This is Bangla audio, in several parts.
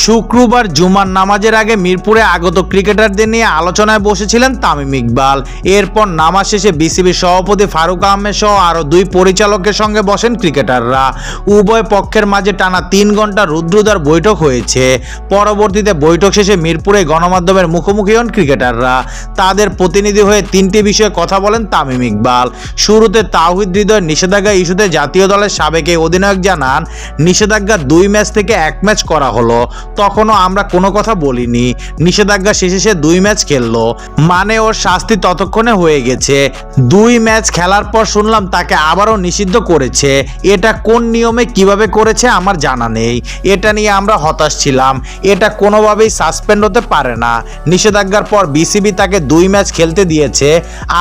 শুক্রবার জুমার নামাজের আগে মিরপুরে আগত ক্রিকেটারদের নিয়ে আলোচনায় বসেছিলেন তামিম ইকবাল। এরপর নামাজ শেষে বিসিবির সভাপতি ফারুক আহমেদ সহ আরও 2 পরিচালকের সঙ্গে বসেন ক্রিকেটাররা। উভয় পক্ষের মাঝে টানা 3 ঘন্টা রুদ্ধদ্বার বৈঠক হয়েছে। পরবর্তীতে বৈঠক শেষে মিরপুরে গণমাধ্যমের মুখোমুখি হন ক্রিকেটাররা। তাদের প্রতিনিধি হয়ে 3টি বিষয়ে কথা বলেন তামিম ইকবাল। শুরুতে তাওহিদ হৃদয়ের নিষেধাজ্ঞা ইস্যুতে জাতীয় দলের সাবেক এই অধিনায়ক জানান, নিষেধাজ্ঞা 2 ম্যাচ থেকে 1 ম্যাচ করা হলো, তখনও আমরা কোনো কথা বলিনি। নিষেধাজ্ঞা শেষে সে 2 ম্যাচ খেললো, মানে ওর শাস্তি ততক্ষণে হয়ে গেছে। 2 ম্যাচ খেলার পর শুনলাম তাকে আবারও নিষিদ্ধ করেছে। এটা কোন নিয়মে কিভাবে করেছে আমার জানা নেই। এটা নিয়ে আমরা হতাশ ছিলাম। এটা কোনোভাবেই সাসপেন্ড হতে পারে না। নিষেধাজ্ঞার পর বিসিবি তাকে 2 ম্যাচ খেলতে দিয়েছে,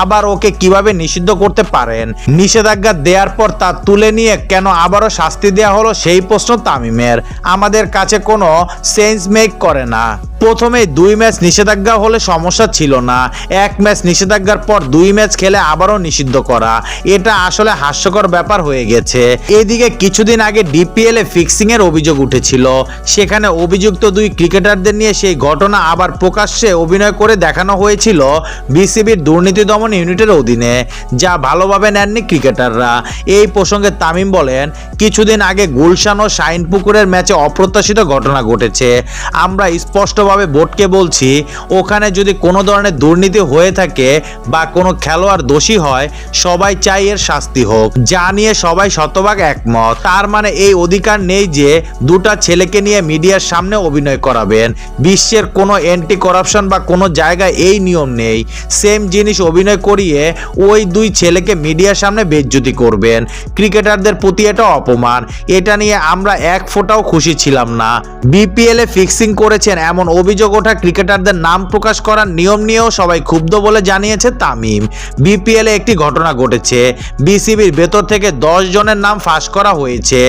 আবার ওকে কিভাবে নিষিদ্ধ করতে পারেন? নিষেধাজ্ঞা দেওয়ার পর তা তুলে নিয়ে কেন আবারও শাস্তি দেওয়া হলো, সেই প্রশ্ন তামিমের। আমাদের কাছে কোনো সেন্স মেক করে না। প্রথমে 2 ম্যাচ নিষেধাজ্ঞা হলে সমস্যা ছিল না, 1 ম্যাচ নিষেধাজ্ঞার পর 2 ম্যাচ খেলে আবারও নিষিদ্ধ করা, এটা আসলে হাস্যকর ব্যাপার হয়ে গেছে। এদিকে কিছুদিন আগে ডিপিএল এ ফিক্সিং এর অভিযোগ উঠেছিল। সেখানে অভিযুক্ত 2 ক্রিকেটারদের নিয়ে সেই ঘটনা আবার প্রকাশ্যে অভিনয় করে দেখানো হয়েছিল বিসিবির দুর্নীতি দমন ইউনিটের অধীনে, যা ভালোভাবে নেননি ক্রিকেটাররা। এই প্রসঙ্গে তামিম বলেন, কিছুদিন আগে গুলশান ও শাহিনপুকুরের ম্যাচে অপ্রত্যাশিত ঘটনা ঘটেছে। আমরা স্পষ্টভাবে বোর্ডকে বলছি, ওখানে যদি কোনো ধরনের দুর্নীতি হয়ে থাকে বা কোনো খেলোয়াড় দোষী হয়, সবাই চাই এর শাস্তি হোক, যা নিয়ে সবাই শতভাগ একমত। তার মানে এই অধিকার নেই যে 2টা ছেলেকে নিয়ে মিডিয়ার সামনে অভিনয় করাবেন। বিশ্বের কোনো অ্যান্টি করাপশন বা কোনো জায়গায় এই নিয়ম নেই। সেম জিনিস অভিনয় করিয়ে ওই 2 ছেলেকে মিডিয়ার সামনে বেইজ্জতি করবেন। ক্রিকেটারদের প্রতি এটা অপমান। এটা নিয়ে আমরা 1 ফোঁটাও খুশি ছিলাম না। বিপিএল এ ফিক্সিং করেছেন এমন অভিযোগ ওঠা ক্রিকেটারদের নাম প্রকাশ করার নিয়ম নিয়েও সবাই ক্ষুব্ধ বলে জানিয়েছে তামিম। বিপিএল এ একটি ঘটনা ঘটেছে। বিসিবির ভেতর থেকে 10 জনের নাম ফাঁস করা হয়েছে।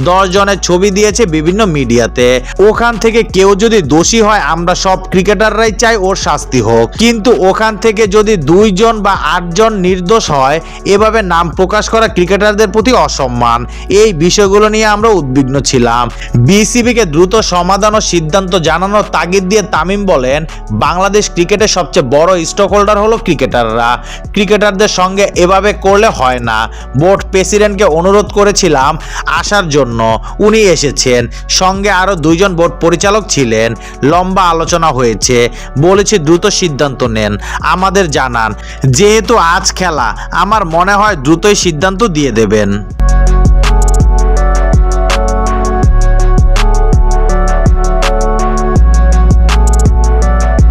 10 জনের ছবি দিয়েছে বিভিন্ন মিডিয়াতে। ওখান থেকে কেউ যদি দোষী হয়, আমরা সব ক্রিকেটাররাই চাই ওর শাস্তি হোক, কিন্তু ওখান থেকে যদি 2 জন বা 8 জন নির্দোষ হয়, এভাবে নাম প্রকাশ করা ক্রিকেটারদের প্রতি অসম্মান। এই বিষয়গুলো নিয়ে আমরা উদ্বিগ্ন ছিলাম। বিসিবিকে দ্রুত সমাধান ও সিদ্ধান্ত জানানোর তাগিদ দিয়ে তামিম বলেন, বাংলাদেশ ক্রিকেটের সবচেয়ে বড় স্টক হোল্ডার হলো ক্রিকেটাররা। ক্রিকেটারদের সঙ্গে এভাবে করলে হয় না। বোর্ড প্রেসিডেন্টকে অনুরোধ করেছিলাম আসার জন্য, উনি এসেছেন। সঙ্গে আরও 2 জন বোর্ড পরিচালক ছিলেন। লম্বা আলোচনা হয়েছে। বলেছি দ্রুত সিদ্ধান্ত নেন, আমাদের জানান। যেহেতু আজ খেলা, আমার মনে হয় দ্রুতই সিদ্ধান্ত দিয়ে দেবেন।